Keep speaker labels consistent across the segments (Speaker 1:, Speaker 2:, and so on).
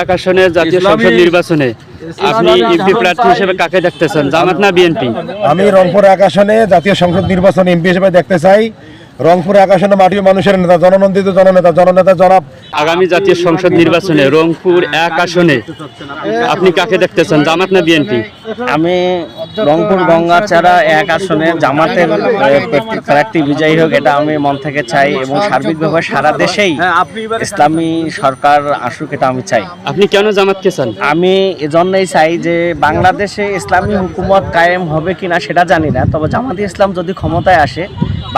Speaker 1: আকাশনে জাতীয় সংসদ নির্বাচনে আপনি এমপি প্রার্থী হিসেবে কাকে দেখতে চান, জামাত না বিএনপি?
Speaker 2: আমি রংপুর আকাশনে জাতীয় সংসদ নির্বাচনে এমপি হিসেবে দেখতে চাই রংপুর আকাশনে মাটি মানুষের নেতা, জননন্দিত জননেতা জনাব।
Speaker 1: আগামী জাতীয় সংসদ নির্বাচনে রংপুর এক আসনে আপনি কাকে দেখতে চান, জামাত না বিএনপি?
Speaker 3: আমি রংপুর গঙ্গাচারা এক আসনে জামাতের প্রার্থী বিজয়ী হোক, এটা আমি মন থেকে চাই এবং সার্বিকভাবে সারা দেশেই ইসলামী সরকার আসুক, এটা আমি চাই।
Speaker 1: আপনি কেন জামাতকে চান?
Speaker 3: আমি এজন্যই চাই যে বাংলাদেশে ইসলামী হুকুমত কায়েম হবে কিনা সেটা জানি না, তবে জামাতে ইসলাম যদি ক্ষমতায় আসে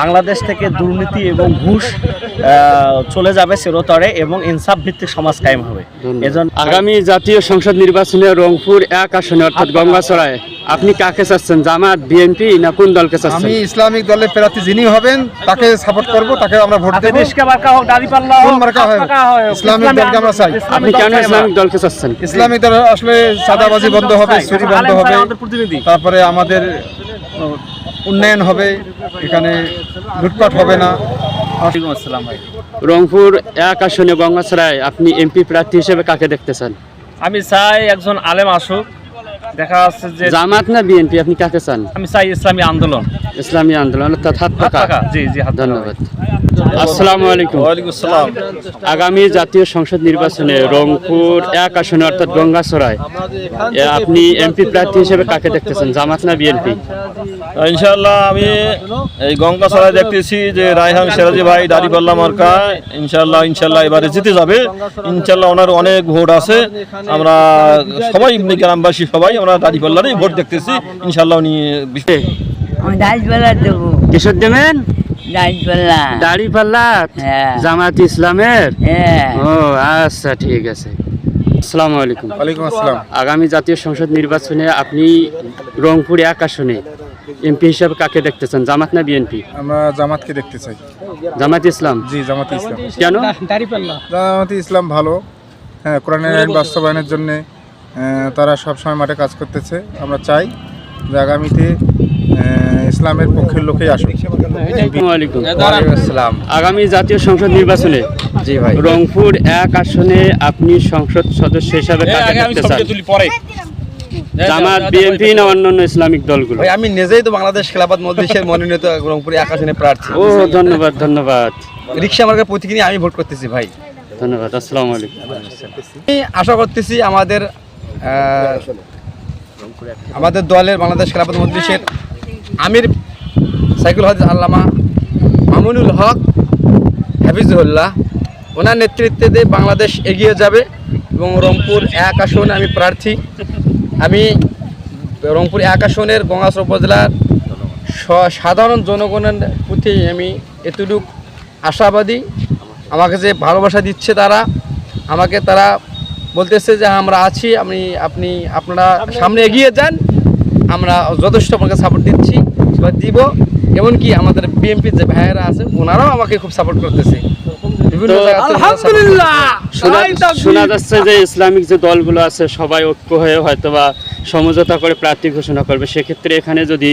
Speaker 3: বাংলাদেশ থেকে দুর্নীতি এবং ঘুষ চলে যাবে চিরতরে এবং ইনসাফ ভিত্তিক সমাজ কায়েম হবে। এজন্য
Speaker 1: আগামী জাতীয় সংসদ নির্বাচনে রংপুর এক আসনে অর্থাৎ গঙ্গাচড়ায় আপনি কাকে চাচ্ছেন, জামাত বিএনপি না কোন দলকে চাচ্ছেন?
Speaker 2: আমি ইসলামিক দলের প্রার্থী যিনি হবেন তাকে সাপোর্ট করব, তাকে আমরা ভোট দেব। কোন মার্কা হয়? ইসলামিক দলকে আমরা চাই।
Speaker 1: আপনি কেন ইসলামিক দলকে চাচ্ছেন?
Speaker 2: ইসলামিক দল আসলে চাঁদাবাজি বন্ধ হবে, চুরি বন্ধ হবে, তারপরে আমাদের উন্নয়ন হবে, এখানে লুটপাট হবে না।
Speaker 1: রংপুর এক আসনে গঙ্গাচড়ায় আপনি এমপি প্রার্থী হিসেবে কাকে দেখতে চান?
Speaker 4: আমি চাই একজন আলেম আসুক, দেখা যাচ্ছে যে
Speaker 1: জামাত না বিএনপি, আপনি কাকে চান?
Speaker 4: আমি চাই ইসলামী আন্দোলন।
Speaker 1: ইসলামী আন্দোলন অর্থাৎ হাত পাকা।
Speaker 4: জি জি,
Speaker 1: ধন্যবাদ। আসসালামু আলাইকুম।
Speaker 2: ওয়ালাইকুম আসসালাম।
Speaker 1: আগামী জাতীয় সংসদ নির্বাচনে রংপুর এক আসনে অর্থাৎ গঙ্গাচড়ায় আপনি এমপি প্রার্থী হিসেবে কাকে দেখতেছেন, জামাত না বিএনপি?
Speaker 5: ইনশাআল্লাহ আমি এই গঙ্গাচড়ায় দেখতেছি যে রায়হান সিরাজি ভাই দাঁড়িপাল্লা মার্কা ইনশাআল্লাহ এবারে জিতে যাবে। ইনশাআল্লাহ ওনার অনেক ভোট আছে, আমরা সবাই গ্রামবাসী সবাই আমরা দাঁড়িপাল্লারই ভোট দেখতেছি। ইনশাআল্লাহ উনি
Speaker 1: কিশোর দেবেন
Speaker 6: দাড়িপাল্লা।
Speaker 1: দাড়িপাল্লা
Speaker 6: হ্যাঁ।
Speaker 1: জামাত ইসলামের?
Speaker 6: হ্যাঁ।
Speaker 1: ও আচ্ছা, ঠিক আছে। আসসালামু আলাইকুম।
Speaker 2: ওয়ালাইকুম আসসালাম।
Speaker 1: আগামী জাতীয় সংসদ নির্বাচনে আপনি রংপুর এক আসনে এমপি হিসাবে কাকে দেখতেছেন, জামাত না বিএনপি?
Speaker 2: আমরা জামাতকে দেখতে চাই।
Speaker 1: জামাত ইসলাম?
Speaker 2: জি, জামাতে ইসলাম।
Speaker 1: কেন?
Speaker 2: জামাতে ইসলাম ভালো, হ্যাঁ, কোরআনের আইন বাস্তবায়নের জন্য তারা সবসময় মাঠে কাজ করতেছে। আমরা চাই যে আগামীতে ইসলামের পক্ষের লোকেই আসুক।
Speaker 1: আসসালামু আলাইকুম।
Speaker 3: আসসালাম।
Speaker 1: আগামী জাতীয় সংসদ নির্বাচনে
Speaker 3: জি ভাই,
Speaker 1: রংপুর এক আসনে আপনি সংসদ সদস্য হিসাবে কাকে দেখতে চান, জামাত বিএনপি না অন্যান্য ইসলামিক দলগুলো?
Speaker 3: ভাই আমি নিজেই তো বাংলাদেশ খেলাফত মজলিসের মনোনীত রংপুর এক আসনে প্রার্থী।
Speaker 1: ও ধন্যবাদ ধন্যবাদ।
Speaker 3: রিক্সা মার্কার প্রতীক নিয়ে আমি ভোট করতেছি ভাই।
Speaker 1: ধন্যবাদ। আসসালামু আলাইকুম।
Speaker 3: আমি আশা করতেছি আমাদের দলের বাংলাদেশ খেলাফত মজলিসের আমির সাইকুল হজ আল্লামা মামুনুল হক হাফিজুল্লাহ, ওনার নেতৃত্বে বাংলাদেশ এগিয়ে যাবে এবং রংপুর এক আসনে আমি প্রার্থী। আমি রংপুর এক আসনের গঙ্গাচড়া উপজেলার সাধারণ জনগণের প্রতি আমি এতটুকু আশাবাদী। আমাকে যে ভালোবাসা দিচ্ছে তারা বলতেছে যে আমরা আছি, আপনারা সামনে এগিয়ে যান, আমরা যথেষ্ট আপনাকে সাপোর্ট দিচ্ছি বা দিব। এমনকি আমাদের বিএনপির যে ভাইয়েরা আছে ওনারাও আমাকে খুব সাপোর্ট করতেছে।
Speaker 1: শোনা যাচ্ছে যে ইসলামিক যে দলগুলো আছে সবাই ঐক্য হয়ে হয়তোবা সমঝোতা করে প্রার্থী ঘোষণা করবে, সেক্ষেত্রে এখানে যদি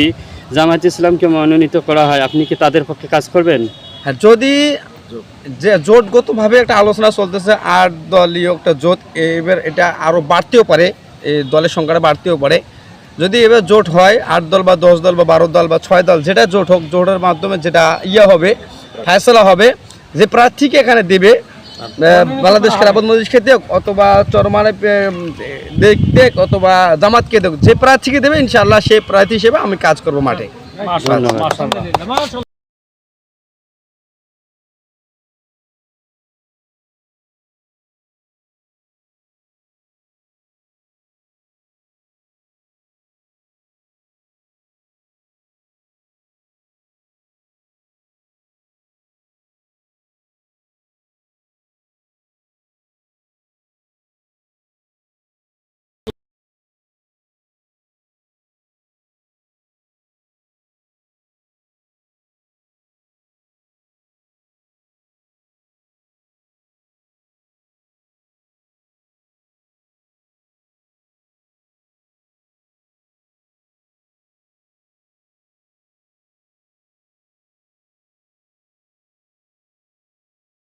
Speaker 1: জামাত ইসলামকে মনোনীত করা হয় আপনি কি তাদের পক্ষে কাজ করবেন?
Speaker 3: হ্যাঁ, যদি যে জোটগতভাবে একটা আলোচনা চলতেছে 8 দলীয় একটা জোট, এবার এটা আরও বাড়তেও পারে, এই দলের সংখ্যাটা বাড়তেও পারে। যদি এবার জোট হয় 8 দল বা 10 দল বা 12 দল বা 6 দল, যেটা জোট হোক, জোটের মাধ্যমে যেটা হবে ফয়সালা হবে যে প্রার্থীকে এখানে দেবে, বাংলাদেশ খেলাফত মজলিসকে দেখ অথবা চরমানে দেখ অথবা জামাতকে দেখ, যে প্রার্থীকে দেবে ইনশাআল্লাহ সেই প্রার্থী হিসেবে আমি কাজ করবো মাঠে।
Speaker 1: ধন্যবাদ।